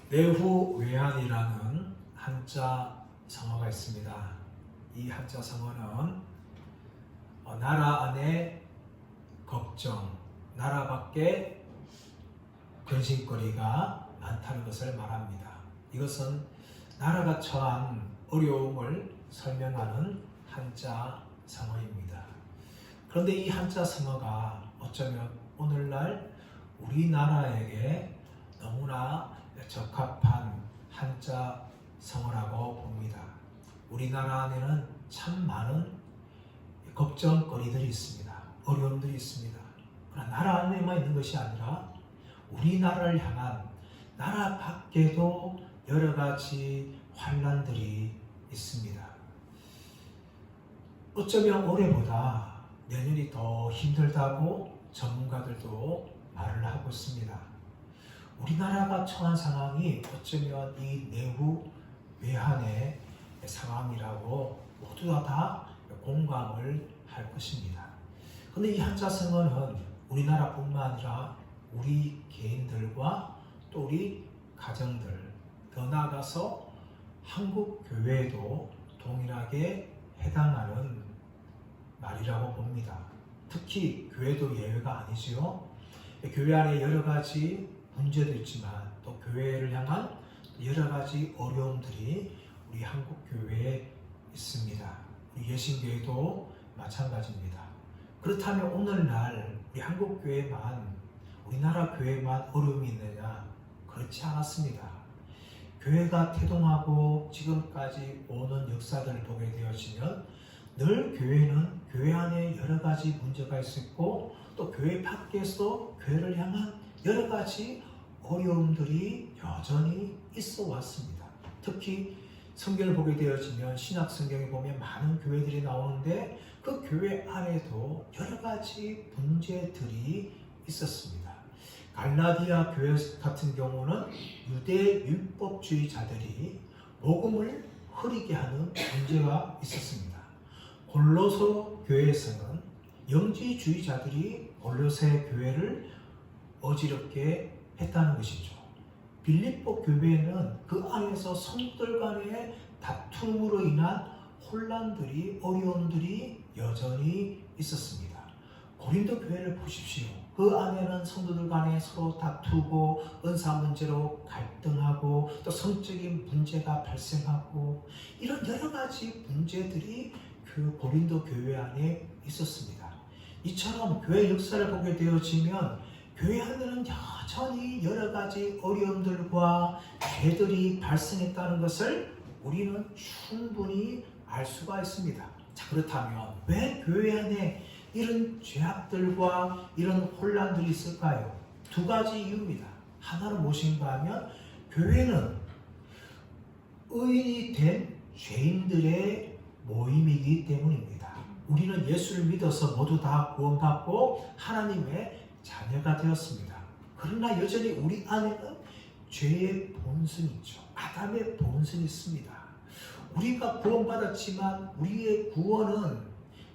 내후외환이라는 한자 성어가 있습니다. 이 한자 성어는 나라 안에 걱정, 나라 밖에 근심거리가 많다는 것을 말합니다. 이것은 나라가 처한 어려움을 설명하는 한자 성어입니다. 그런데 이 한자 성어가 어쩌면 오늘날 우리나라에게 너무나 적합한 한자 성어라고 봅니다. 우리나라 안에는 참 많은 걱정거리들이 있습니다. 어려움들이 있습니다. 그러나 나라 안에만 있는 것이 아니라 우리나라를 향한 나라 밖에도 여러 가지 환난들이 있습니다. 어쩌면 올해보다 내년이 더 힘들다고 전문가들도 말을 하고 있습니다. 우리나라가 처한 상황이 어쩌면 이 내후 외환의 상황이라고 모두가 다 공감을 할 것입니다. 그런데 이 한자 성어는 우리나라뿐만 아니라 우리 개인들과 또 우리 가정들, 더 나아가서 한국 교회에도 동일하게 해당하는 말이라고 봅니다. 특히 교회도 예외가 아니지요. 교회 안에 여러 가지 문제도 있지만 또 교회를 향한 여러 가지 어려움들이 우리 한국 교회에 있습니다. 우리 예신교회도 마찬가지입니다. 그렇다면 오늘날 우리 한국 교회만, 우리나라 교회만 어려움이 있느냐? 그렇지 않았습니다. 교회가 태동하고 지금까지 오는 역사들을 보게 되어지면 늘 교회는 교회 안에 여러 가지 문제가 있었고 또 교회 밖에서 교회를 향한 여러 가지 어려움들이 여전히 있어 왔습니다. 특히 성경을 보게 되어지면 신약 성경에 보면 많은 교회들이 나오는데 그 교회 안에도 여러 가지 문제들이 있었습니다. 갈라디아 교회 같은 경우는 유대 율법주의자들이 복음을 흐리게 하는 문제가 있었습니다. 골로새 교회에서는 영지주의자들이 골로새 교회를 어지럽게 했다는 것이죠. 빌립보 교회는 그 안에서 성도들 간의 다툼으로 인한 혼란들이, 어려움들이 여전히 있었습니다. 고린도 교회를 보십시오. 그 안에는 성도들 간에 서로 다투고 은사 문제로 갈등하고 또 성적인 문제가 발생하고 이런 여러 가지 문제들이 그 고린도 교회 안에 있었습니다. 이처럼 교회 역사를 보게 되어지면 교회 안에는 여전히 여러 가지 어려움들과 죄들이 발생했다는 것을 우리는 충분히 알 수가 있습니다. 자, 그렇다면 왜 교회 안에 이런 죄악들과 이런 혼란들이 있을까요? 두 가지 이유입니다. 하나는 무엇인가 하면 교회는 의인이 된 죄인들의 모임이기 때문입니다. 우리는 예수를 믿어서 모두 다 구원받고 하나님의 자녀가 되었습니다. 그러나 여전히 우리 안에는 죄의 본성이 있죠. 아담의 본성이 있습니다. 우리가 구원받았지만 우리의 구원은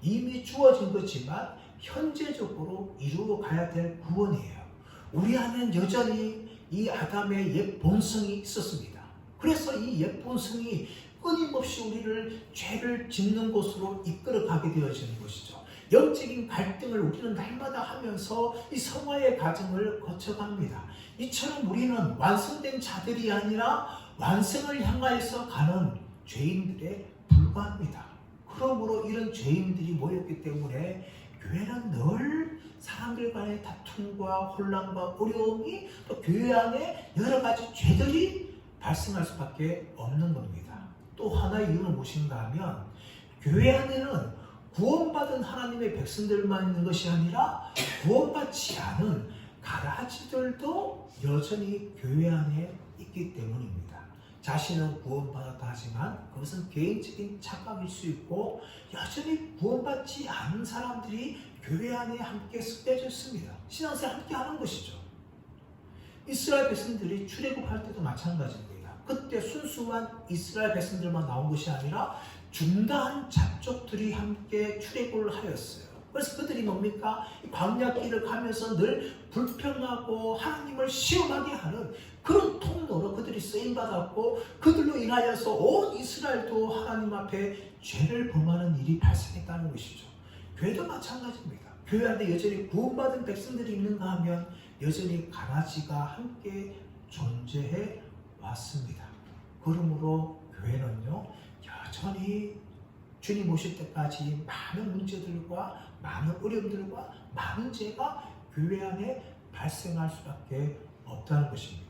이미 주어진 거지만 현재적으로 이루어 가야 될 구원이에요. 우리 안에는 여전히 이 아담의 옛 본성이 있었습니다. 그래서 이 옛 본성이 끊임없이 우리를 죄를 짓는 곳으로 이끌어 가게 되어지는 것이죠. 영적인 갈등을 우리는 날마다 하면서 이 성화의 과정을 거쳐갑니다. 이처럼 우리는 완성된 자들이 아니라 완성을 향하여서 가는 죄인들에 불과합니다. 그러므로 이런 죄인들이 모였기 때문에 교회는 늘 사람들 간의 다툼과 혼란과 어려움이 또 교회 안에 여러 가지 죄들이 발생할 수밖에 없는 겁니다. 또 하나의 이유는 무엇인가 하면 교회 안에는 구원받은 하나님의 백성들만 있는 것이 아니라 구원받지 않은 가라지들도 여전히 교회 안에 있기 때문입니다. 자신은 구원받았다 하지만 그것은 개인적인 착각일 수 있고 여전히 구원받지 않은 사람들이 교회 안에 함께 섞여져 있습니다. 신앙생활 함께 하는 것이죠. 이스라엘 백성들이 출애굽할 때도 마찬가지입니다. 그때 순수한 이스라엘 백성들만 나온 것이 아니라 중다한 잡족들이 함께 출애굽을 하였어요. 그래서 그들이 뭡니까? 광야길을 가면서 늘 불평하고 하나님을 시험하게 하는 그런 통로로 그들이 버림받았고 그들로 인하여서 온 이스라엘도 하나님 앞에 죄를 범하는 일이 발생했다는 것이죠. 교회도 마찬가지입니다. 교회 안에 여전히 구원받은 백성들이 있는가 하면 여전히 가라지가 함께 존재해 왔습니다. 그러므로 교회는요, 여전히 주님 오실 때까지 많은 문제들과 많은 어려움들과 많은 죄가 교회 안에 발생할 수밖에 없다는 것입니다.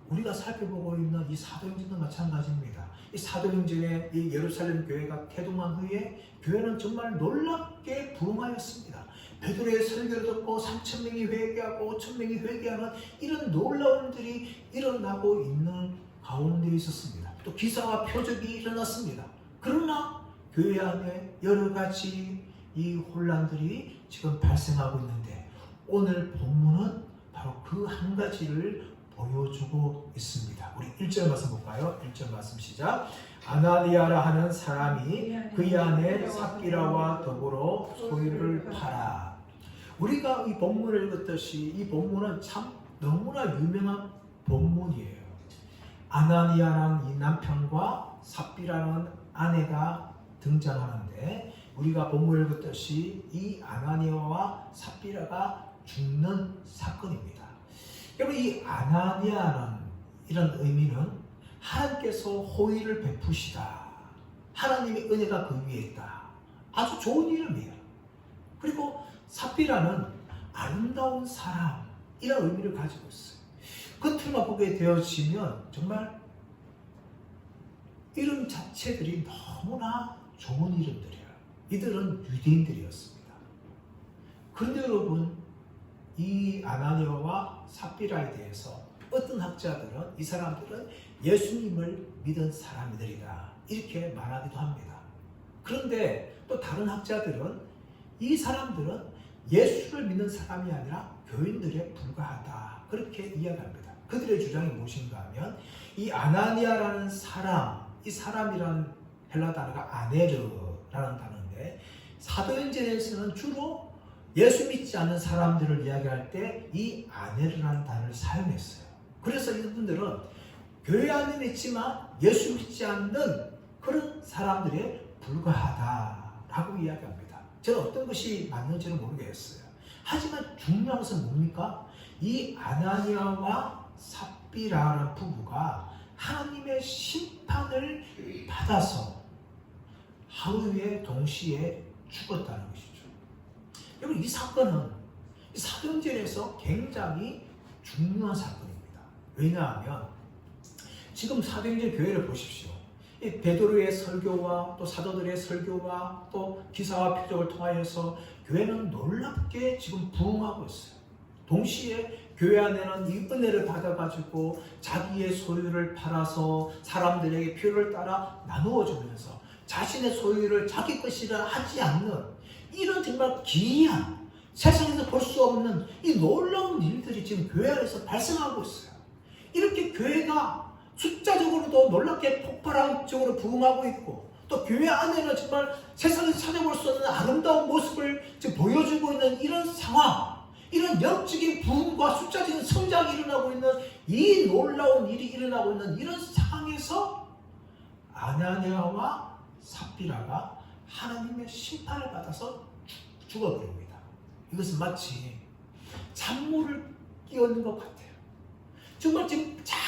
우리가 살펴보고 있는 이 사도행전도 마찬가지입니다. 이 사도행전의 이 예루살렘 교회가 태동한 후에 교회는 정말 놀랍게 부흥하였습니다. 베드로의 설교를 듣고 3,000명이 회개하고 5,000명이 회개하는 이런 놀라운 일들이 일어나고 있는 가운데 있었습니다. 또 기사와 표적이 일어났습니다. 그러나 교회 안에 여러 가지 이 혼란들이 지금 발생하고 있는데 오늘 본문은 바로 그 한 가지를 보여주고 있습니다. 우리 1절 말씀 볼까요? 1절 말씀 시작. 아나니아라 하는 사람이 그의 아내 삽비라와 더불어 소유를 팔아. 우리가 이 본문을 읽었듯이 이 본문은 참 너무나 유명한 본문이에요. 아나니아라는 이 남편과 삽비라는 아내가 등장하는데 우리가 본문을 읽었듯이 이 아나니아와 삽비라가 죽는 사건입니다. 여러분, 이 아나니아라는 이런 의미는 하나님께서 호의를 베푸시다. 하나님의 은혜가 그 위에 있다. 아주 좋은 이름이에요. 그리고 삽비라는 아름다운 사람, 이런 의미를 가지고 있어요. 겉으로만 보게 되어지면 정말 이름 자체들이 너무나 좋은 이름들이에요. 이들은 유대인들이었습니다. 그런데 여러분, 이 아나니아와 삽비라에 대해서 어떤 학자들은 이 사람들은 예수님을 믿은 사람들이다 이렇게 말하기도 합니다. 그런데 또 다른 학자들은 이 사람들은 예수를 믿는 사람이 아니라 교인들에 불과하다 그렇게 이야기합니다. 그들의 주장이 무엇인가 하면 이 아나니아라는 사람, 이 사람이라는 헬라 단어가 아네르라는 단어인데 사도행전에서는 주로 예수 믿지 않는 사람들을 이야기할 때 이 아네르라는 단어를 사용했어요. 그래서 이분들은 교회 안에 있지만 예수 믿지 않는 그런 사람들에 불과하다라고 이야기합니다. 저는 어떤 것이 맞는지는 모르겠어요. 하지만 중요한 것은 뭡니까? 이 아나니아와 삽비라라는 부부가 하나님의 심판을 받아서 하루에 동시에 죽었다는 것이죠. 여러분, 이 사건은 이 사도행전에서 굉장히 중요한 사건입니다. 왜냐하면 지금 사도행전 교회를 보십시오. 이 베드로의 설교와 또 사도들의 설교와 또 기사와 표적을 통하여서 교회는 놀랍게 지금 부흥하고 있어요. 동시에 교회 안에는 이 은혜를 받아가지고 자기의 소유를 팔아서 사람들에게 필요를 따라 나누어 주면서 자신의 소유를 자기 것이라 하지 않는 이런 정말 기이한 세상에서 볼 수 없는 이 놀라운 일들이 지금 교회 안에서 발생하고 있어요. 이렇게 교회가 숫자적으로도 놀랍게 폭발적으로 부흥하고 있고 또 교회 안에는 정말 세상에서 찾아볼 수 없는 아름다운 모습을 지금 보여주고 있는 이런 상황, 이런 영적인 부흥과 숫자적인 성장이 일어나고 있는 이 놀라운 일이 일어나고 있는 이런 상황에서 아나니아와 삽비라가 하나님의 심판을 받아서 죽어버립니다. 이것은 마치 찬물을 끼얹는 것 같아요. 정말 지금 잘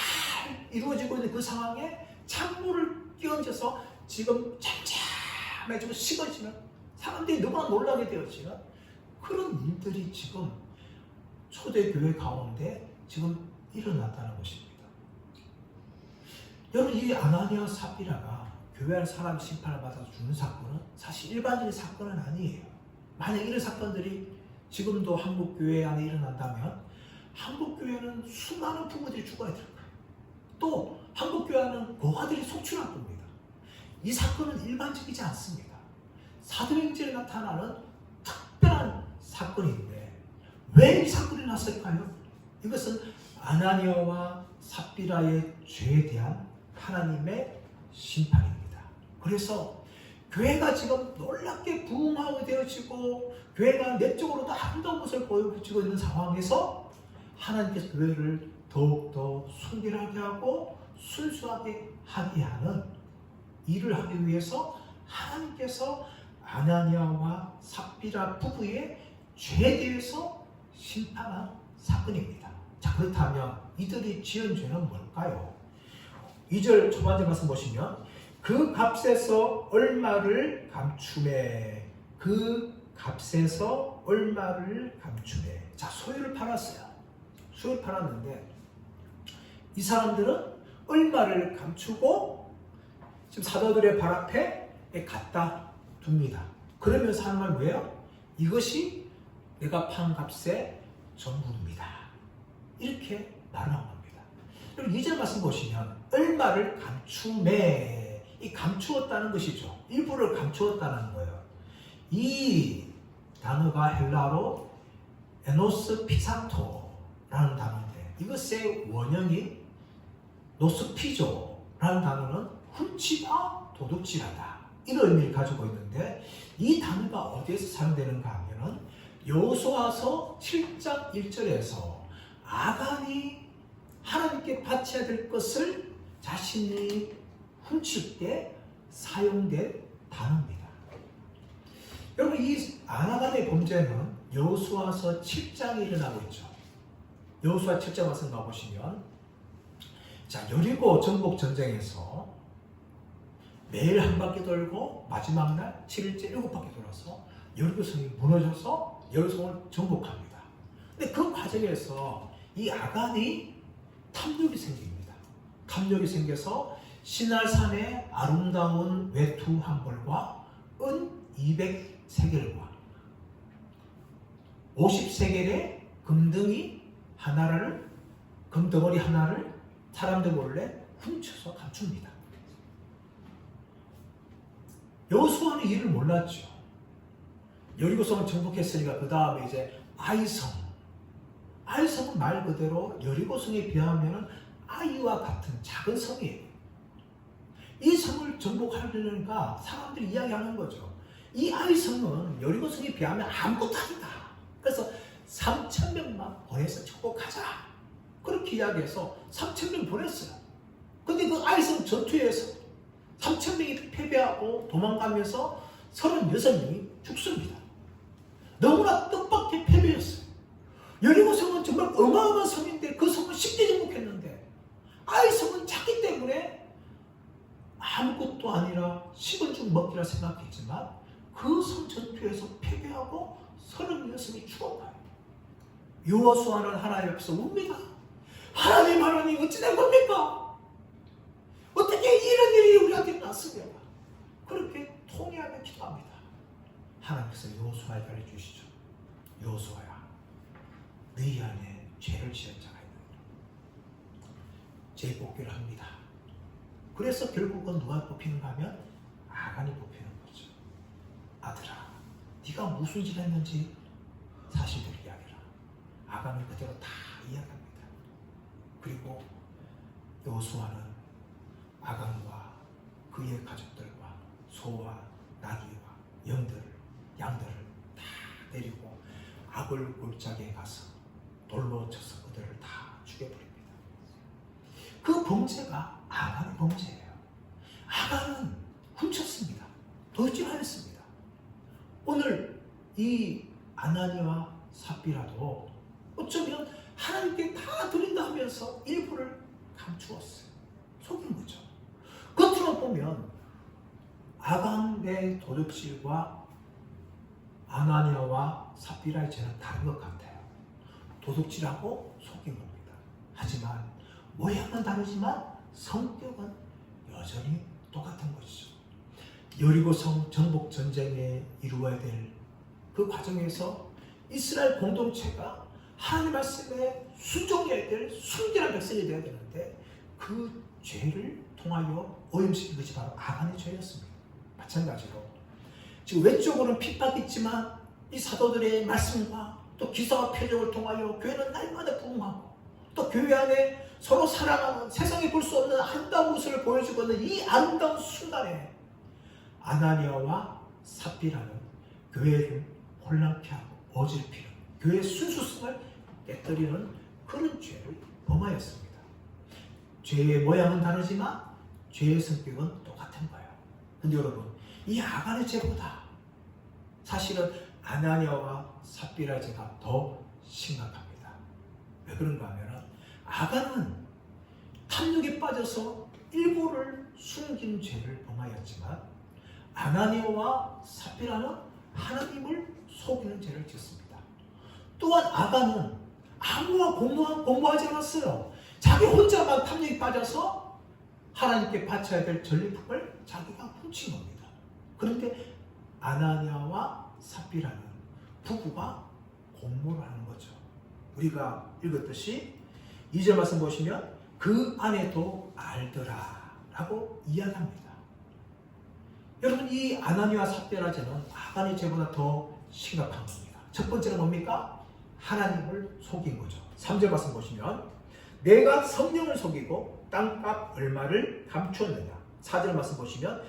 이루어지고 있는 그 상황에 찬물을 끼얹어서 지금 잠잠해지고 식어지는 사람들이 너무나 놀라게 되어지는 그런 일들이 지금 초대교회 가운데 지금 일어났다는 것입니다. 여러분, 이 아나니아 삽비라가 교회 안 사람 심판을 받아서 죽는 사건은 사실 일반적인 사건은 아니에요. 만약 이런 사건들이 지금도 한국교회 안에 일어난다면 한국교회는 수많은 부모들이 죽어야 될 거예요. 또 한국교회 안은 고아들이 속출할 겁니다. 이 사건은 일반적이지 않습니다. 사도행전에 나타나는 특별한 사건인데 왜 이 사건이 났을까요? 이것은 아나니아와 삽비라의 죄에 대한 하나님의 심판입니다. 그래서 교회가 지금 놀랍게 부흥하고 되어지고 교회가 내적으로도 아름다운 것을 보여주고 있는 상황에서 하나님께서 교회를 더욱더 순결하게 하고 순수하게 하게 하는 일을 하기 위해서 하나님께서 아나니아와 삽비라 부부의 죄에 대해서 심판한 사건입니다. 자, 그렇다면 이들이 지은 죄는 뭘까요? 2절 초반에 말씀 보시면 그 값에서 얼마를 감추매, 그 값에서 얼마를 감추매. 자, 소유를 팔았어요. 소유를 팔았는데 이 사람들은 얼마를 감추고 지금 사도들의 발 앞에 갖다 둡니다. 그러면 사람은 왜요? 이것이 내가 판 값의 전부입니다. 이렇게 말을 한 겁니다. 그리고 2절 말씀 보시면 얼마를 감추매, 이 감추었다는 것이죠. 일부를 감추었다는 거예요. 이 단어가 헬라어로 에노스 피사토라는 단어인데 이것의 원형이 노스피조라는 단어는 훔치다, 도둑질하다 이런 의미를 가지고 있는데 이 단어가 어디에서 사용되는가 하면은 여호수아서 7장 1절에서 아간이 하나님께 바쳐야 될 것을 자신이 훔칠 때 사용된 단어입니다. 여러분, 이 아간의 범죄는 여호수아서 7장에 일어나고 있죠. 여호수아 7장 말씀 가보시면 자, 여리고 정복 전쟁에서 매일 한 바퀴 돌고 마지막 날 7일째 7바퀴 돌아서 여리고성이 무너져서 여리고성을 정복합니다. 근데 그 과정에서 이 아간이 탐욕이 생깁니다. 탐욕이 생겨서 시날산의 아름다운 외투 한 벌과 은 200세겔과 50세겔의 금덩이 하나를, 금덩어리 하나를 사람들 몰래 훔쳐서 감춥니다. 여호수아는 이를 몰랐죠. 여리고성을 정복했으니까 그 다음에 이제 아이성. 아이성은 말 그대로 여리고성에 비하면 아이와 같은 작은 성이에요. 이 성을 정복하려니까 사람들이 이야기하는 거죠. 이 아이성은 여리고성에 비하면 아무것도 아니다. 그래서 3,000명만 보내서 정복하자. 그렇게 이야기해서 3,000명 보냈어요. 근데 그 아이성 전투에서 3,000명이 패배하고 도망가면서 36명이 죽습니다. 너무나 뜻밖의 패배였어요. 여리고성은 정말 어마어마한 성인데 그 성을 쉽게 정복했는데 아이성은 작기 때문에 아무것도 아니라 식은 죽 먹기라 생각했지만 그 성 전투에서 패배하고 36명이 죽어가요. 여호수아는 하나님 앞에서 웁니다. 하나님 어찌 된 겁니까? 어떻게 이런 일이 우리한테 났으며 그렇게 통회하며 기도합니다. 하나님께서 여호수아에게 알려주시죠. 여호수아야, 너희 안에 죄를 지은 자가 있느니라. 재복귀를 합니다. 그래서 결국은 누가 뽑히는가 하면 아간이 뽑히는 거죠. 아들아, 네가 무슨 짓을 했는지 사실대로 이야기해라. 아간은 그대로 다 이야기합니다. 그리고 여호수아는 아간과 그의 가족들과 소와 나귀와 양들을 다 데리고 아골 골짜기에 가서 돌로 쳐서 그들을 다 죽여버립니다. 그 범죄가 아간의 범죄예요. 아간은 훔쳤습니다. 도둑질하였습니다. 오늘 이 아나니아와 삽비라도 어쩌면 하나님께 다 드린다 하면서 일부를 감추었어요. 속인 거죠. 겉으로 보면 아간의 도둑질과 아나니아와 삽비라의 죄는 다른 것 같아요. 도둑질하고 속인 겁니다. 하지만 모양은 다르지만 성격은 여전히 똑같은 것이죠. 여리고성 정복 전쟁에 이루어야 될 그 과정에서 이스라엘 공동체가 하나님 말씀에 순종해야 될 순결한 백성이 되어야 되는데 그 죄를 통하여 오염시킨 것이 바로 아간의 죄였습니다. 마찬가지로 지금 외적으로는 핍박이 있지만 이 사도들의 말씀과 또 기사와 표적을 통하여 교회는 날마다 부흥하고 또 교회 안에 서로 사랑하는 세상에 볼 수 없는 아름다운 모습을 보여주고 있는 이 아름다운 순간에 아나니아와 삽비라는 교회를 혼란케 하고 어질피는 교회의 순수성을 깨뜨리는 그런 죄를 범하였습니다. 죄의 모양은 다르지만 죄의 성격은 똑같은 거예요. 근데 여러분, 이 아간의 죄보다 사실은 아나니아와 삽비라의 죄가 더 심각합니다. 왜 그런가 하면 아간은 탐욕에 빠져서 일부를 숨긴 죄를 범하였지만 아나니아와 삽비라는 하나님을 속이는 죄를 짓습니다. 또한 아간은 아무와 공모하지 않았어요. 자기 혼자만 탐욕에 빠져서 하나님께 바쳐야 될 전리품을 자기가 훔친 겁니다. 그런데 아나니아와 삽비라는 부부가 공모를 하는 거죠. 우리가 읽었듯이 2절 말씀 보시면 그 아내도 알더라 라고 이야기합니다. 여러분, 이 아나니아와 삽비라 죄는 아간의 죄보다 더 심각한 겁니다. 첫 번째는 뭡니까? 하나님을 속인 거죠. 3절 말씀 보시면 내가 성령을 속이고 땅값 얼마를 감추었느냐. 4절 말씀 보시면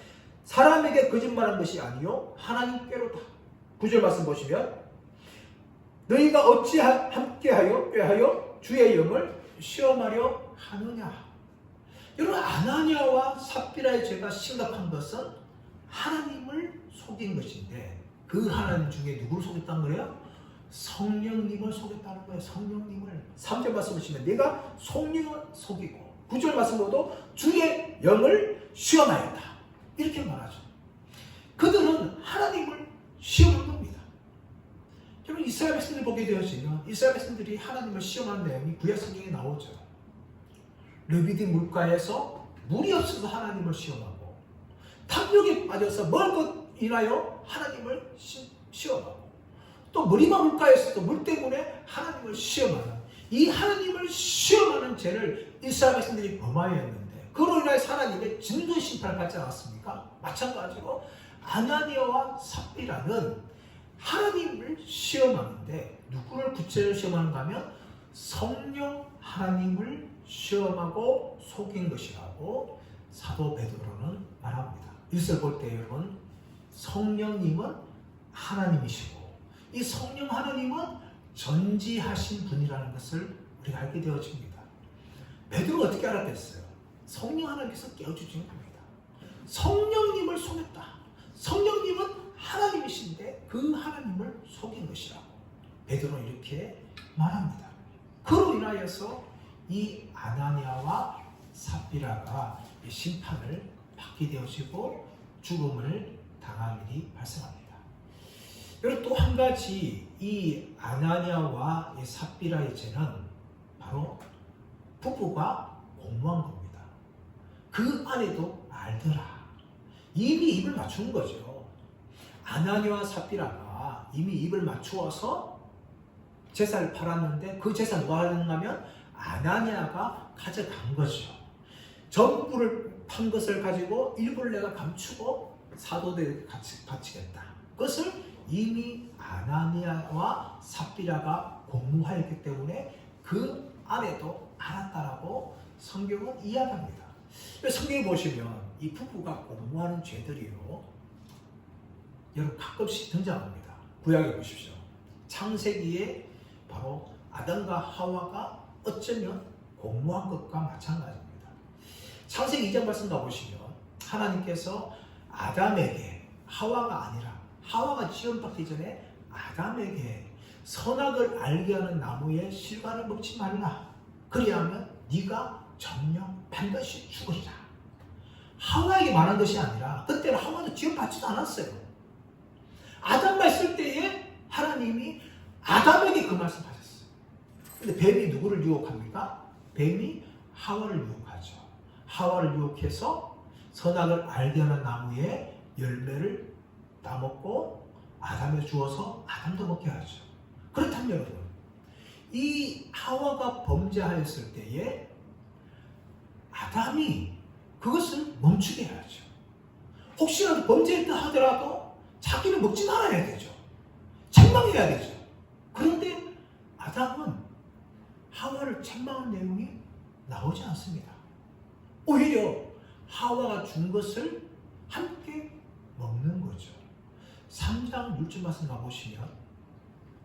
사람에게 거짓말한 것이 아니요 하나님께로다. 9절 말씀 보시면 너희가 어찌 함께하여 꾀하여 주의 영을 시험하려 하느냐. 여러분, 아나니아와 삽비라의 죄가 심각한 것은 하나님을 속인 것인데 그 하나님 중에 누구를 속였다는 거예요? 성령님을 속였다는 거예요. 성령님을. 3절 말씀 보시면 내가 성령을 속이고 9절 말씀으로도 주의 영을 시험하였다. 이렇게 말하죠. 그들은 하나님을 시험한 겁니다. 여러분, 이스라엘 백성들 보게 되어지면 이스라엘 백성들이 하나님을 시험하는 내용이 구약 성경에 나오죠. 르비딤 물가에서 물이 없어서 하나님을 시험하고 탐욕에 빠져서 먹을 것 인하여 하나님을 시험하고 또 머리마 물가에서도 물 때문에 하나님을 시험하는 이 하나님을 시험하는 죄를 이스라엘 백성들이 범하였는데 그로 인하여서 하나님의 진노 심판을 받지 않았습니까? 마찬가지로 아나니아와 삽비라는 하나님을 시험하는데 누구를 구체적으로 시험하는가 하면 성령 하나님을 시험하고 속인 것이라고 사도 베드로는 말합니다. 일설 볼 때 여러분, 성령님은 하나님이시고 이 성령 하나님은 전지하신 분이라는 것을 우리가 알게 되어집니다. 베드로가 어떻게 알았겠어요? 성령 하나님께서 깨워주신 겁니다. 성령님을 속였다. 성령님은 하나님이신데 그 하나님을 속인 것이라고 베드로는 이렇게 말합니다. 그로 인하여서 이 아나니아와 삽비라가 심판을 받게 되어지고 죽음을 당할 일이 발생합니다. 그리고 또 한 가지 이 아나니아와 이 삽비라의 죄는 바로 부부가 공모한 겁니다. 그 아내도 알더라. 이미 입을 맞춘 거죠. 아나니아와 삽비라가 이미 입을 맞추어서 제사를 팔았는데 그 제사 누가 하는가 하면 아나니아가 가져간 거죠. 전부를 판 것을 가지고 일부를 내가 감추고 사도들에게 같이 바치겠다. 그것을 이미 아나니아와 삽비라가 공모하였기 때문에 그 아내도 알았다라고 성경은 이야기합니다. 성경에 보시면 이 부부가 공모하는 죄들이요, 여러분 가끔씩 등장합니다. 구약에 보십시오. 창세기에 바로 아담과 하와가 어쩌면 공모한 것과 마찬가지입니다. 창세기 2장 말씀 가보시면 하나님께서 아담에게, 하와가 아니라 하와가 지원받기 전에 아담에게 선악을 알게 하는 나무의 실과를 먹지 말라. 그리하면 네가 정녕 반드시 죽으리라. 하와에게 말한 것이 아니라 그때는 하와도 지원받지도 않았어요. 아담만 있을 때에 하나님이 아담에게 그 말씀 하셨어요. 근데 뱀이 누구를 유혹합니까? 뱀이 하와를 유혹하죠. 하와를 유혹해서 선악을 알게 하는 나무의 열매를 따먹고 아담에 주어서 아담도 먹게 하죠. 그렇다면 여러분, 이 하와가 범죄하였을 때에 아담이 그것을 멈추게 해야죠. 혹시라도 범죄했다 하더라도 자기는 먹지 말아야 되죠. 책망해야 되죠. 그런데 아담은 하와를 책망한 내용이 나오지 않습니다. 오히려 하와가 준 것을 함께 먹는 거죠. 3장 6절 말씀 가보시면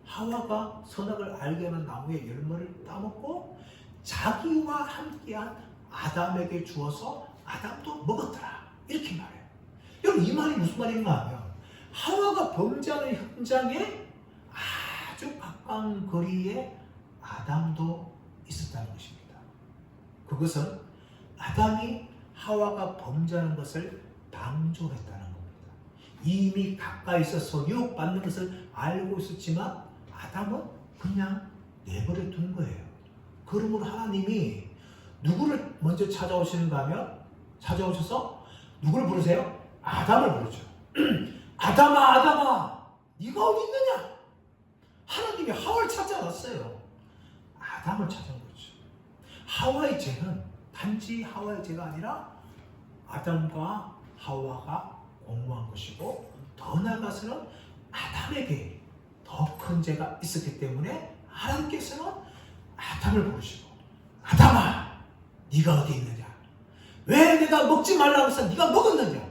하와가 선악을 알게 하는 나무의 열매를 따먹고 자기와 함께한 아담에게 주어서 아담도 먹었더라. 이렇게 말해요. 여러분 이 말이 무슨 말인가 하면 하와가 범죄하는 현장에 아주 가까운 거리에 아담도 있었다는 것입니다. 그것은 아담이 하와가 범죄하는 것을 방조했다는 겁니다. 이미 가까이 있어서 유혹받는 것을 알고 있었지만 아담은 그냥 내버려 둔 거예요. 그러므로 하나님이 누구를 먼저 찾아오시는가 하면 찾아오셔서 누구를 부르세요? 아담을 부르죠. 아담아 아담아 네가 어디 있느냐? 하나님이 하와를 찾지 않았어요. 아담을 찾은 거죠. 하와의 죄는 단지 하와의 죄가 아니라 아담과 하와가 공모한 것이고 더 나아가서는 아담에게 더 큰 죄가 있었기 때문에 하나님께서는 아담을 부르시고 아담아 네가 어디 있느냐? 왜 내가 먹지 말라고 해서 네가 먹었느냐?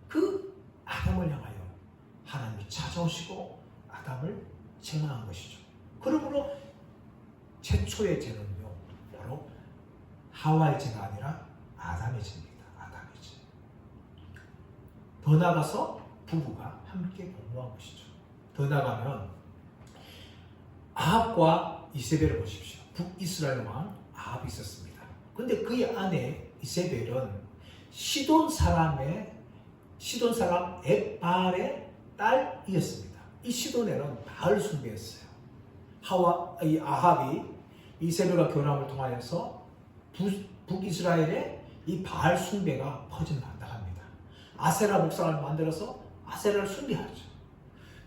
그 아담을 향하여 하나님이 찾아오시고 아담을 책망한 것이죠. 그러므로 최초의 죄는요 바로 하와의 죄가 아니라 아담의 죄입니다. 아담의 죄. 더 나아가서 부부가 함께 공모한 것이죠. 더 나아가면 아합과 이세벨을 보십시오. 북이스라엘 왕 아합이 있었습니다. 그런데 그의 아내 이세벨은 시돈 사람 엣바알의 딸이었습니다. 이 시돈에는 바알 숭배였어요. 이 아합이 이세벨과 결혼함을 통하여서 북이스라엘에 이 바알 숭배가 퍼져나간다 합니다. 아세라 목상을 만들어서 아세라를 숭배하죠.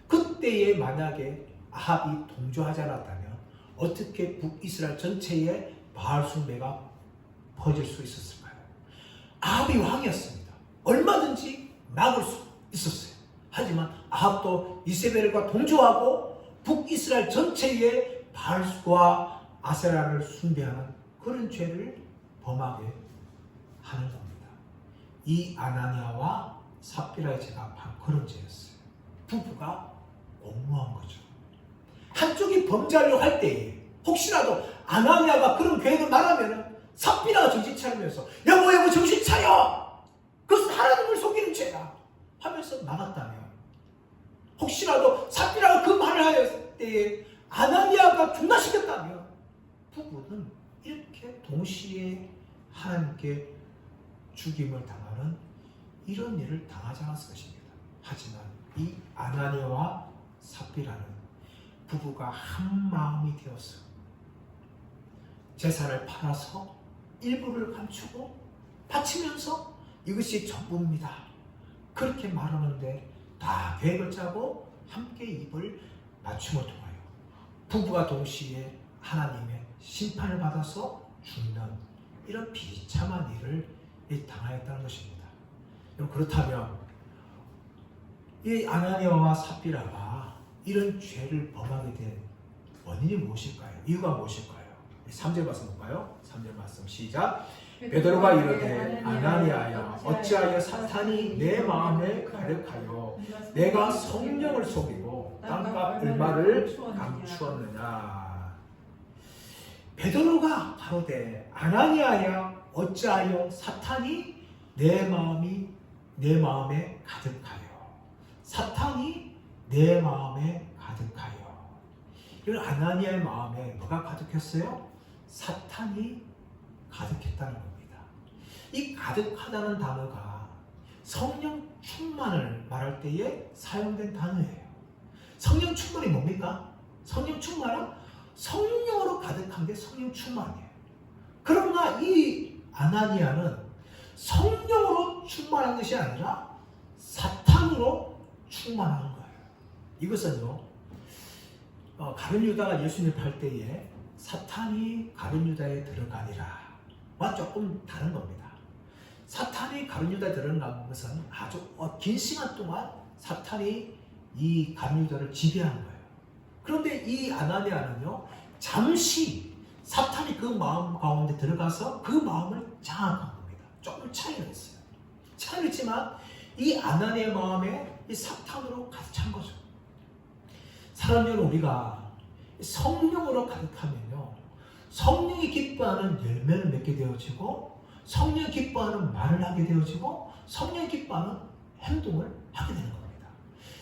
그때에 만약에 아합이 동조하지 않았다면 어떻게 북이스라엘 전체에 바알 숭배가 퍼질 수 있었을까요? 아합이 왕이었습니다. 얼마든지 막을 수 있었어요. 하지만 아합도 이세벨과 동조하고 북이스라엘 전체에 바알과 아세라를 숭배하는 그런 죄를 범하게 하는 겁니다. 이 아나니아와 삽비라의 죄가 바로 그런 죄였어요. 부부가 공모한 거죠. 한쪽이 범죄하려고 할 때에 혹시라도 아나니아가 그런 계획을 말하면 삽비라가 정신 차리면서 여보 정신 차려! 그것은 하나님을 속이는 죄다 하면서 막았다면 혹시라도 삽비라가 그 말을 하였을 때에 아나니아가 중단시켰다면 부부는 이렇게 동시에 하나님께 죽임을 당하는 이런 일을 당하지 않았을 것입니다. 하지만 이 아나니아와 삽비라는 부부가 한 마음이 되어서 재산을 팔아서 일부를 감추고 바치면서 이것이 전부입니다. 그렇게 말하는데 다 계획을 짜고 함께 입을 맞춤을 통하여 부부가 동시에 하나님의 심판을 받아서 죽는 이런 비참한 일을 당하였다는 것입니다. 그렇다면 이 아나니아와 삽비라가 이런 죄를 범하게 된 원인이 무엇일까요? 이유가 무엇일까요? 3절 말씀 볼까요? 3절 말씀 시작. 베드로가 이르되 아나니아야 어찌하여 사탄이 내 마음에 가득하여 내가 성령을 속이고 땅과 얼마를 감추었느냐. 베드로가 바로되 아나니아야 어찌하여 사탄이 내 마음에 가득하여 사탄이 내 마음에 가득하여. 이런 아나니아의 마음에 뭐가 가득했어요? 사탄이 가득했다는 겁니다. 이 가득하다는 단어가 성령 충만을 말할 때에 사용된 단어예요. 성령 충만이 뭡니까? 성령 충만은 성령으로 가득한 게 성령 충만이에요. 그러나 이 아나니아는 성령으로 충만한 것이 아니라 사탄으로 충만한 거예요. 이것은요, 가룟 유다가 예수님을 팔 때에 사탄이 가룟 유다에 들어가니라와 조금 다른 겁니다. 사탄이 가룟 유다에 들어간 것은 아주 긴 시간 동안 사탄이 이 가룟 유다를 지배한 거예요. 그런데 이 아나니아는요, 잠시 사탄이 그 마음 가운데 들어가서 그 마음을 장악한 겁니다. 조금 차이가 있어요. 차이가 있지만 이 아나니아의 마음에 이 사탄으로 가득 찬 거죠. 사람들은 우리가 성령으로 가득하면요, 성령이 기뻐하는 열매를 맺게 되어지고 성령 기뻐하는 말을 하게 되어지고 성령 기뻐하는 행동을 하게 되는 겁니다.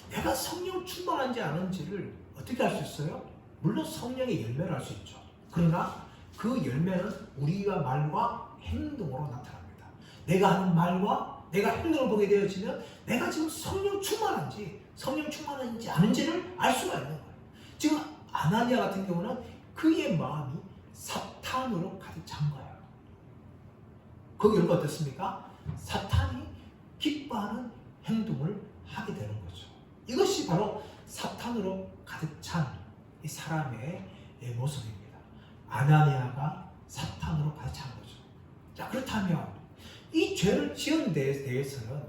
내가 성령 충만한지 아닌지를 어떻게 알 수 있어요? 물론 성령의 열매를 알 수 있죠. 그러나 그 열매는 우리가 말과 행동으로 나타납니다. 내가 하는 말과 내가 행동을 보게 되어지면 내가 지금 성령 충만한지 아닌지를 알 수가 있는 거예요. 지금 아나니아 같은 경우는 그의 마음이 사탄으로 가득 찬 거예요. 그 결과 어떻습니까? 사탄이 기뻐하는 행동을 하게 되는 거죠. 이것이 바로 사탄으로 가득 찬 이 사람의 모습입니다. 아나니아가 사탄으로 가득 찬 거죠. 자, 그렇다면 이 죄를 지은 데에 대해서는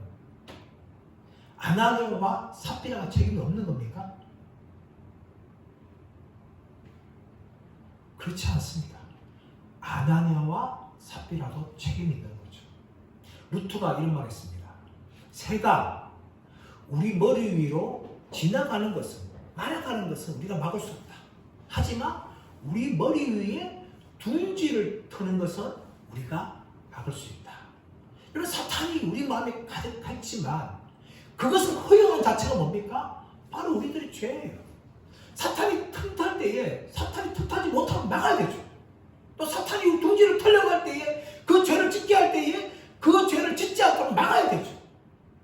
아나니아와 삽비라가 책임이 없는 겁니까? 그렇지 않습니다. 아나니아와 삽비라도 책임이 있는 거죠. 루트가 이런 말을 했습니다. 새가 우리 머리 위로 지나가는 것은, 날아가는 것은 우리가 막을 수 없다. 하지만 우리 머리 위에 둥지를 트는 것은 우리가 막을 수 있다. 이런 사탄이 우리 마음에 가득했지만 그것을 허용한 자체가 뭡니까? 바로 우리들의 죄예요. 사탄이 틈탈 때에 사탄이 틈타지 못하면 막아야 되죠. 또 사탄이 둥지를 털려고 할 때에 그 죄를 짓게 할 때에 그 죄를 짓지 않도록 막아야 되죠.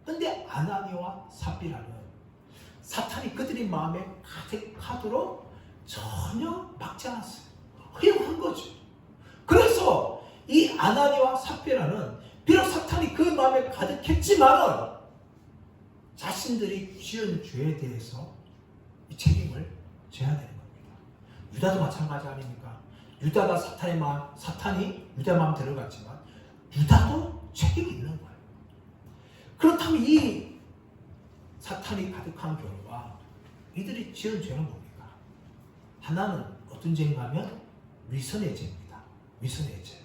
그런데 아나니아와 삽비라는 사탄이 그들의 마음에 가득하도록 전혀 막지 않았어요. 허용한 거죠. 그래서 이 아나니아와 삽비라는 비록 사탄이 그 마음에 가득했지만 자신들이 지은 죄에 대해서 이 책임을 져야 되는 겁니다. 유다도 마찬가지 아닙니까? 유다가 사탄이 유다 마음 들어갔지만 유다도 책임이 있는 거예요. 그렇다면 이 사탄이 가득한 결과 이들이 지은 죄는 뭡니까? 하나는 어떤 죄인가 하면 위선의 죄입니다. 위선의 죄.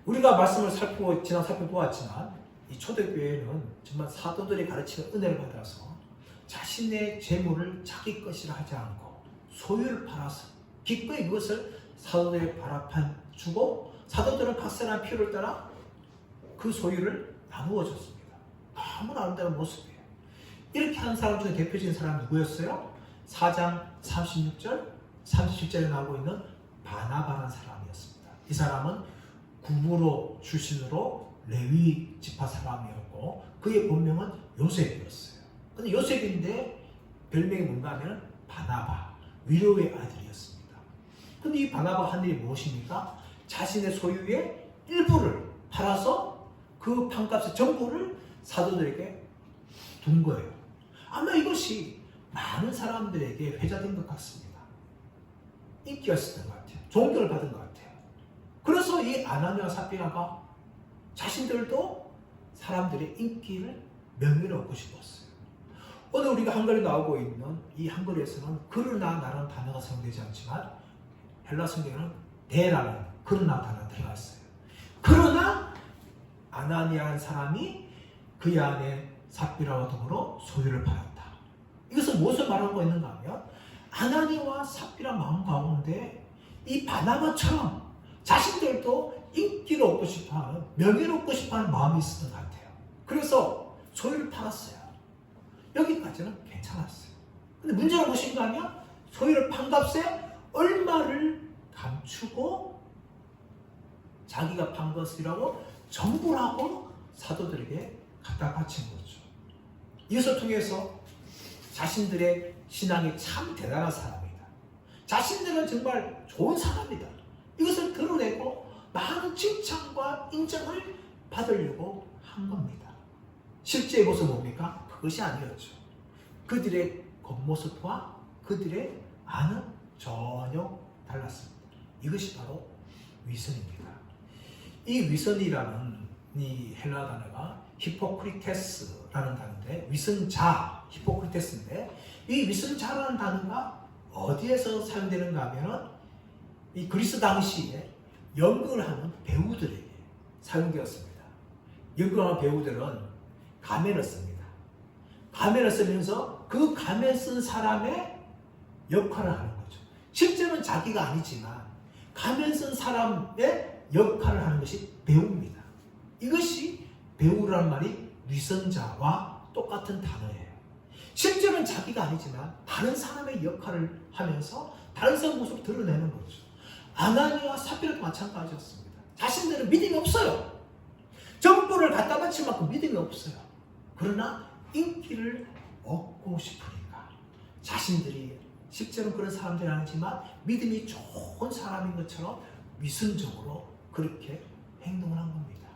우리가 말씀을 살펴보았지만 이 초대교회는 정말 사도들이 가르치는 은혜를 받아서 자신의 재물을 자기 것이라 하지 않고 소유를 팔아서 기꺼이 그것을 사도들의 발 앞에 주고 사도들은 각 사람 필요를 따라 그 소유를 나누어 줬습니다. 너무나 아름다운 모습이에요. 이렇게 한 사람 중에 대표적인 사람이 누구였어요? 4장 36절, 37절에 나오고 있는 바나바라는 사람이었습니다. 이 사람은 구브로 출신으로 레위 지파 사람이었고 그의 본명은 요셉이었어요. 근데 요셉인데 별명이 뭔가 하면 바나바, 위로의 아들이었습니다. 근데 이 바나바 한 일이 무엇입니까? 자신의 소유의 일부를 팔아서 그 판값의 전부를 사도들에게 둔 거예요. 아마 이것이 많은 사람들에게 회자된 것 같습니다. 인기였었던 것 같아요. 존경을 받은 것 같아요. 그래서 이 아나니아와 삽비라가 자신들도 사람들의 인기를, 명예를 얻고 싶었어요. 오늘 우리가 한글에 나오고 있는 이 한글에서는 그러나 라는 단어가 사용되지 않지만 헬라 성경에는 대라는 그러나 단어가 들어가 있어요. 그러나 아나니아라는 사람이 그 안에 삽비라와 더불어 소유를 팔았다. 이것은 무엇을 말하고 있는가 하면 아나니아와 삽비라 마음 가운데 이 바나바처럼 자신들도 인기를 얻고 싶어하는, 명예를 얻고 싶어하는 마음이 있었던 것 같아요. 그래서 소유를 팔았어요. 여기까지는 괜찮았어요. 근데 문제가 무엇인가 하면 소유를 판 값에 얼마를 감추고 자기가 판 것이라고 정보를 하고 사도들에게 갖다 바친 거죠. 이것을 통해서 자신들의 신앙이 참 대단한 사람이다. 자신들은 정말 좋은 사람이다. 이것을 드러내고 많은 칭찬과 인정을 받으려고 한 겁니다. 실제의 모습은 뭡니까? 그것이 아니었죠. 그들의 겉모습과 그들의 안은 전혀 달랐습니다. 이것이 바로 위선입니다. 이 위선이라는 이 헬라 단어가 히포크리테스라는 단어인데 위선자, 히포크리테스인데 이 위선자라는 단어가 어디에서 사용되는가 하면은 이 그리스 당시에 연극을 하는 배우들에게 사용되었습니다. 연극하는 배우들은 가면을 씁니다. 가면을 쓰면서 그 가면 쓴 사람의 역할을 하는 거죠. 실제는 자기가 아니지만 가면 쓴 사람의 역할을 하는 것이 배우입니다. 이것이 배우라는 말이 위선자와 똑같은 단어예요. 실제로는 자기가 아니지만 다른 사람의 역할을 하면서 다른 사람 모습을 드러내는 거죠. 아나니아와 삽비라도 마찬가지였습니다. 자신들은 믿음이 없어요. 정보를 갖다 바칠 만큼 믿음이 없어요. 그러나 인기를 얻고 싶으니까 자신들이 실제로는 그런 사람들이 아니지만 믿음이 좋은 사람인 것처럼 위선적으로 그렇게 행동을 한 겁니다.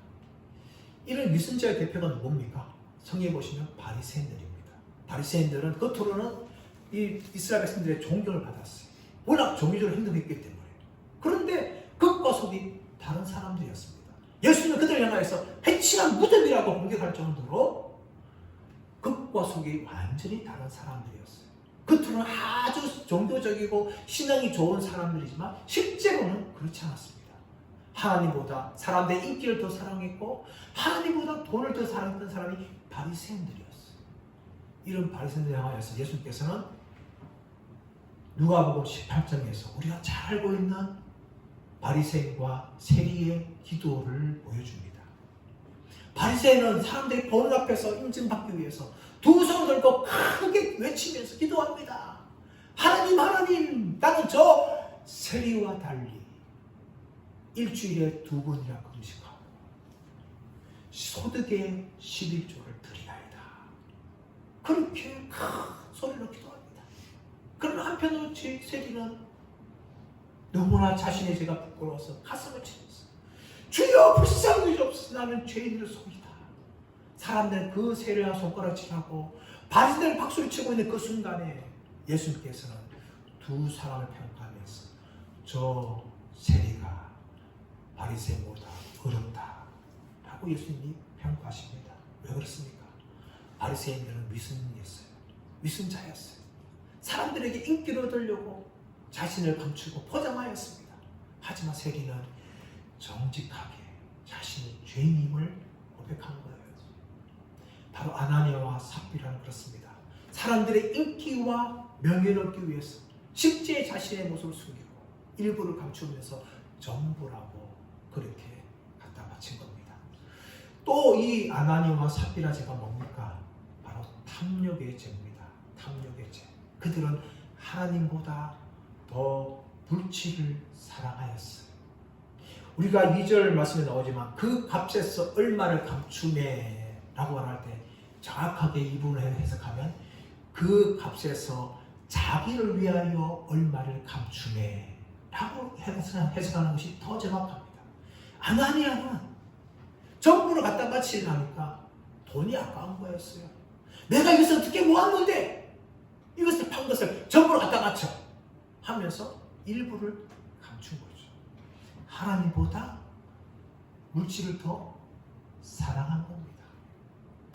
이런 위선자의 대표가 누굽니까? 성경에 보시면 바리새인들입니다. 바리새인들은 겉으로는 이 이스라엘 백성들의 존경을 받았어요. 워낙 종교적으로 행동했기 때문에. 그런데 겉과 속이 다른 사람들이었습니다. 예수님은 그들을 향하여서 해치한 무덤이라고 공격할 정도로 겉과 속이 완전히 다른 사람들이었어요. 겉으로는 아주 종교적이고 신앙이 좋은 사람들이지만 실제로는 그렇지 않았습니다. 하나님보다 사람들의 인기를 더 사랑했고 하나님보다 돈을 더 사랑했던 사람이 바리새인들이었어요. 이런 바리새인들을 향하여서 예수님께서는 누가복음 18장에서 우리가 잘 알고 있는 바리새인과 세리의 기도를 보여줍니다. 바리새인은 사람들이 보는 앞에서 인정받기 위해서 두 손을 들고 크게 외치면서 기도합니다. 하나님, 하나님, 나는 저 세리와 달리 일주일에 2번이나 금식하고 소득의 11조를 드리나이다. 그렇게 큰 소리로 기도합니다. 그러나 한편으로 세리는 너무나 자신의 죄가 부끄러워서 가슴을 치면서 주여 불쌍히 여기옵소서 나는 죄인으로소이다. 사람들은 그 세리와 손가락질하고 바리새인들 박수를 치고 있는 그 순간에 예수님께서는 두 사람을 평가하면서 저 세리가 바리새인보다 어렵다 라고 예수님이 평가하십니다. 왜 그렇습니까? 바리새인들은 위선이었어요. 위선자였어요. 사람들에게 인기를 얻으려고 자신을 감추고 포장하였습니다. 하지만 세리는 정직하게 자신의 죄인임을 고백한 거예요. 바로 아나니아와 삽비라는 그렇습니다. 사람들의 인기와 명예를 얻기 위해서 실제 자신의 모습을 숨기고 일부를 감추면서 전부라고 그렇게 갖다 바친 겁니다. 또 이 아나니아와 삽비라 죄가 뭡니까? 바로 탐욕의 죄입니다. 탐욕의 죄. 그들은 하나님보다 더 물질을 사랑하였어요. 우리가 2절 말씀에 나오지만 그 값에서 얼마를 감추네 라고 말할 때 정확하게 이 부분을 해석하면 그 값에서 자기를 위하여 얼마를 감추네 라고 해석하는 것이 더 정확합니다. 아나니아는 전부를 갖다 바치려니까 돈이 아까운 거였어요. 내가 이것을 어떻게 모았는데 이것을 판 것을 전부를 갖다 바쳐 하면서 일부를 감춘 거죠. 하나님보다 물질을 더 사랑한 겁니다.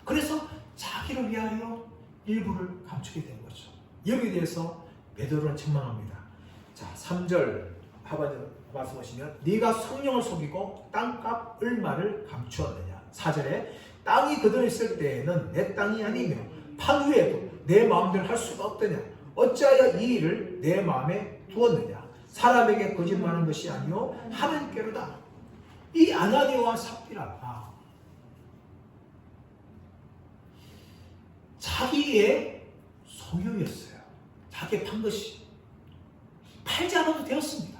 그래서 자기를 위하여 일부를 감추게 된 거죠. 여기에 대해서 베드로는 책망합니다. 자, 3절 하반절 말씀 보시면 네가 성령을 속이고 땅값 얼마를 감추었느냐. 4절에 땅이 그대로 있을 때에는 내 땅이 아니며 판 후에도 내 마음대로 할 수가 없더냐. 어찌하여 이 일을 내 마음에 두었느냐. 사람에게 거짓말하는 것이 아니요 하나님께로다. 이 아나니아와 삽비라가 자기의 소유였어요. 자기의 판 것이 팔지 않아도 되었습니다.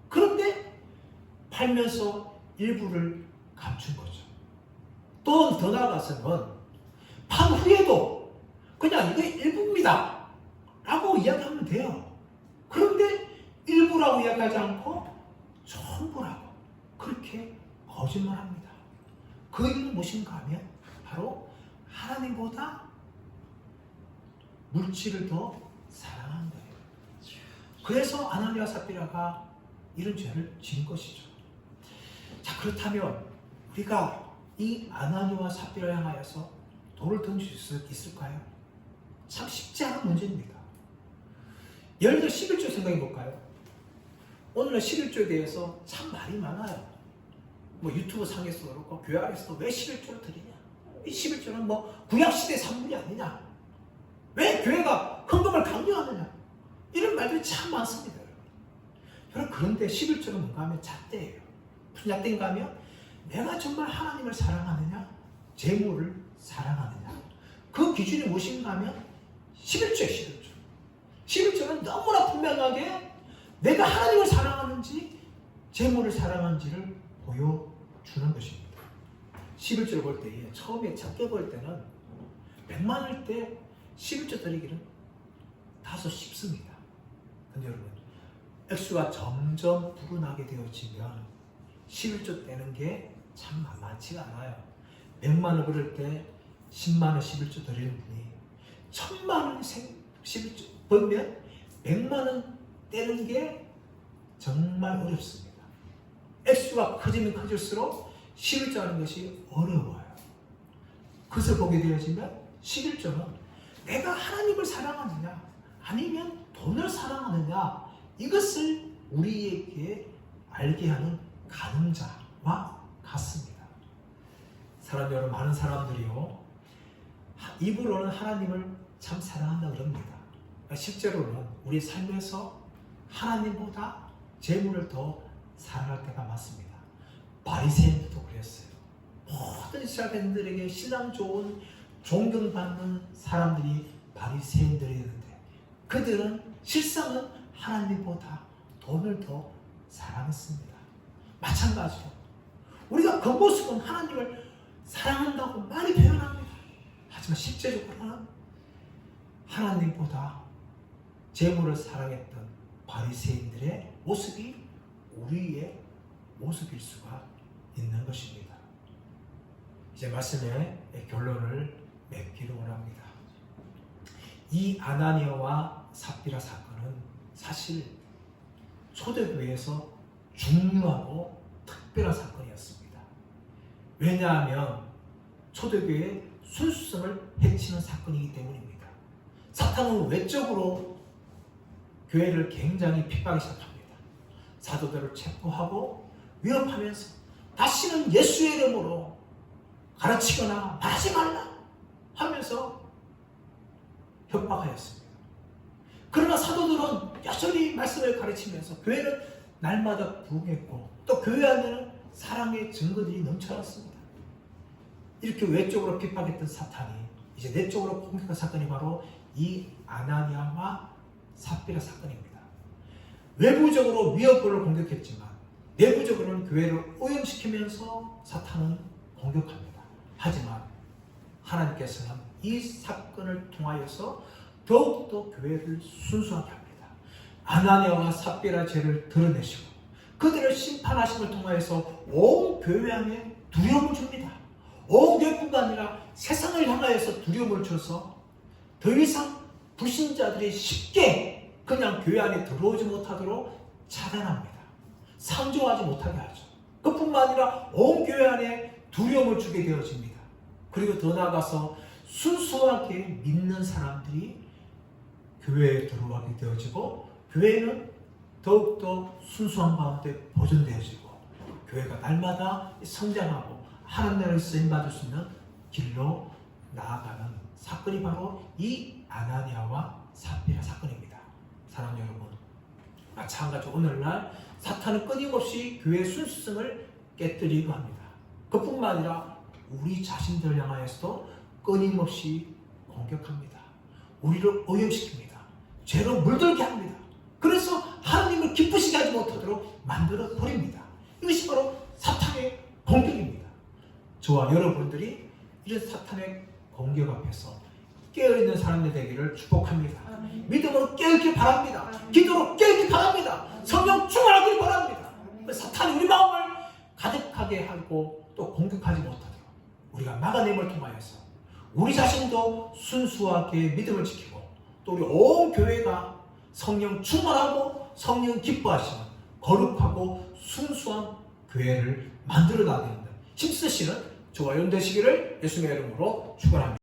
그런데 팔면서 일부를 감춘 거죠. 또 더 나아가서는 판 후에도 그냥 이게 일부입니다 라고 이야기하면 돼요. 그런데 일부라고 이야기하지 않고 전부라고 그렇게 거짓말합니다. 그 이유는 무엇인가 하면 바로 하나님보다 물질을 더 사랑한 거예요. 그래서 아나니아와 삽비라가 이런 죄를 지은 것이죠. 자, 그렇다면 우리가 이 아나니아와 삽비라를 향하여서 돌을 던질 수 있을까요? 참 쉽지 않은 문제입니다. 예를 들어 11조 생각해 볼까요? 오늘은 11조에 대해서 참 말이 많아요. 뭐 유튜브 상에서도 그렇고 교회 안에서도 왜 11조를 드리냐? 이 11조는 뭐 구약시대 산물이 아니냐? 왜 교회가 헌금을 강요하느냐? 이런 말들이 참 많습니다. 여러분, 그런데 11조는 뭔가 하면 잣대예요. 분약된가 하면 내가 정말 하나님을 사랑하느냐, 재물을 사랑하느냐. 그 기준이 무엇인가 하면 11조예요. 11조는 너무나 분명하게 내가 하나님을 사랑하는지 재물을 사랑하는지를 보여주는 것입니다. 11조를 볼 때, 처음에 작게 볼 때는 100만일 때 11조 드리기는 다소 쉽습니다. 근데 여러분, 액수가 점점 불어나게 되어지면 11조 떼는 게 참 만만치가 않아요. 100만을 그릴 때 10만원 11조 드리는 분이 1000만원 11조 벌면 100만원 떼는 게 정말 어렵습니다. 액수가 커지면 커질수록 11조 하는 것이 어려워요. 그것을 보게 되어지면 11조는 내가 하나님을 사랑하느냐 아니면 돈을 사랑하느냐, 이것을 우리에게 알게 하는 가늠자와 같습니다. 사람 여러분, 많은 사람들이요, 입으로는 하나님을 참 사랑한다 그럽니다. 실제로는 우리 삶에서 하나님보다 재물을 더 사랑할 때가 많습니다. 바리새인들도 그랬어요. 모든 이스라엘인들에게 신앙 좋은 존경받는 사람들이 바리새인들이었는데 그들은 실상은 하나님보다 돈을 더 사랑했습니다. 마찬가지로 우리가 겉모습은 하나님을 사랑한다고 많이 표현합니다. 하지만 실제적으로는 하나님보다 재물을 사랑했던 바리새인들의 모습이 우리의 모습일 수가 있는 것입니다. 이제 말씀의 결론을 맺기를 원합니다. 이 아나니아와 삽비라 사건은 사실 초대교회에서 중요하고 특별한 사건이었습니다. 왜냐하면 초대교회의 순수성을 해치는 사건이기 때문입니다. 사탄은 외적으로 교회를 굉장히 핍박하기 시작합니다. 사도들을 체포하고 위협하면서 다시는 예수의 이름으로 가르치거나 말하지 말라 하면서 협박하였습니다. 그러나 사도들은 여전히 말씀을 가르치면서 교회는 날마다 부흥했고 또 교회 안에는 사랑의 증거들이 넘쳐났습니다. 이렇게 외적으로 핍박했던 사탄이 이제 내적으로 공격한 사건이 바로 이 아나니아와 삽비라 사건입니다. 외부적으로 위협을 공격했지만 내부적으로는 교회를 오염시키면서 사탄은 공격합니다. 하지만 하나님께서는 이 사건을 통하여서 더욱더 교회를 순수하게 합니다. 아나니아와 삽비라 죄를 드러내시고 그들을 심판하심을 통하여서 온 교회 안에 두려움을 줍니다. 온 교회뿐만 아니라 세상을 향하여서 두려움을 줘서 더 이상 불신자들이 쉽게 그냥 교회 안에 들어오지 못하도록 차단합니다. 상종하지 못하게 하죠. 그뿐만 아니라 온 교회 안에 두려움을 주게 되어집니다. 그리고 더 나아가서 순수하게 믿는 사람들이 교회에 들어가게 되어지고 교회는 더욱더 순수한 가운데 보존되어지고 교회가 날마다 성장하고 하나님 나라를 쓰임받을 수 있는 길로 나아가는 사건이 바로 이 아나니아와 삽비라 사건입니다. 사랑 여러분, 마찬가지로 오늘날 사탄은 끊임없이 교회의 순수성을 깨뜨리고 합니다. 그뿐만 아니라 우리 자신들 향하여서도 끊임없이 공격합니다. 우리를 오염시킵니다. 죄로 물들게 합니다. 그래서 하나님을 기쁘시게 하지 못하도록 만들어 버립니다. 이것이 바로 사탄의 공격입니다. 저와 여러분들이 이런 사탄의 공격 앞에서 깨어있는 사람들 되기를 축복합니다. 믿음으로 깨어있길 바랍니다. 기도로 깨어있길 바랍니다. 성령 충만하길 바랍니다. 사탄이 우리 마음을 가득하게 하고 또 공격하지 못하도록 우리가 막아냄을 통하여서 우리 자신도 순수하게 믿음을 지키고 또 우리 온 교회가 성령 충만하고 성령 기뻐하시는 거룩하고 순수한 교회를 만들어 나가는 힘쓰시는 저와 여러분 되시기를 예수님의 이름으로 축원합니다.